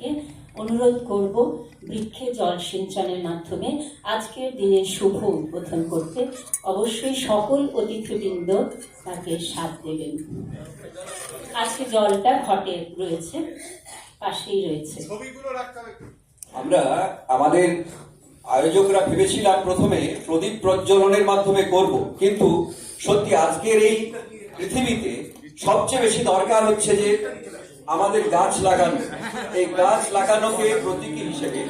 সবাইকে অনুরোধ করব বৃক্ষে জল সিঞ্চনের মাধ্যমে আজকের দিনের শুভ উদ্বোধন করতে। অবশ্যই সকল অতিথিবৃন্দ তাকে সাথ দেবেন। আজকে জলটা ঘটে রয়েছে, পাশেই রয়েছে। আমরা আমাদের আয়োজকরা ভেবেছিলাম প্রথমে প্রদীপ প্রজ্বলনের মাধ্যমে করব, কিন্তু সত্যি আজকের এই পৃথিবীতে সবচেয়ে বেশি দরকার হচ্ছে যে আমাদের গাছ লাগানো। এই গাছ লাগানোকে প্রতীকী হিসেবে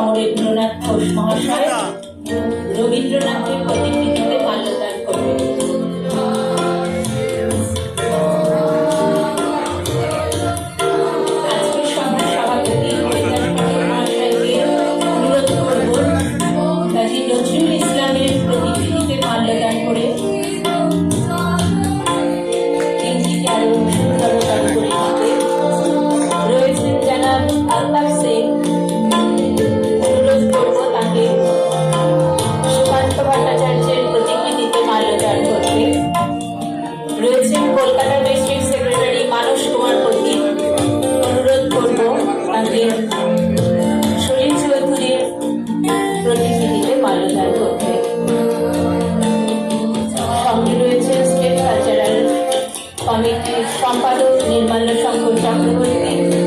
রবীন্দ্রনাথ ঘোষ মহাশয় রবীন্দ্রনাথের প্রতিকৃতিতে মাল্যদান করবেন। আজকের সভার সভাপতি মহাশয়কে অনুরোধ করব কাজী নজরুল ইসলামের প্রতিকৃতিতে মাল্যদান করে দিনটিকে আরো সুন্দরতর করে দিতে। রয়েছেন জানাব আলতাফ শেখ, রয়েছেন কলকাতা ডিস্ট্রিক্ট সেক্রেটারি মানস কুমার পতি। অনুরোধ করব তাকে সলিল চৌধুরীর প্রতিকৃতিতে মাল্যদান করতে। সঙ্গে রয়েছে স্টেট কালচারাল কমিটির সম্পাদক নির্মাল্য শঙ্কর চক্রবর্তী।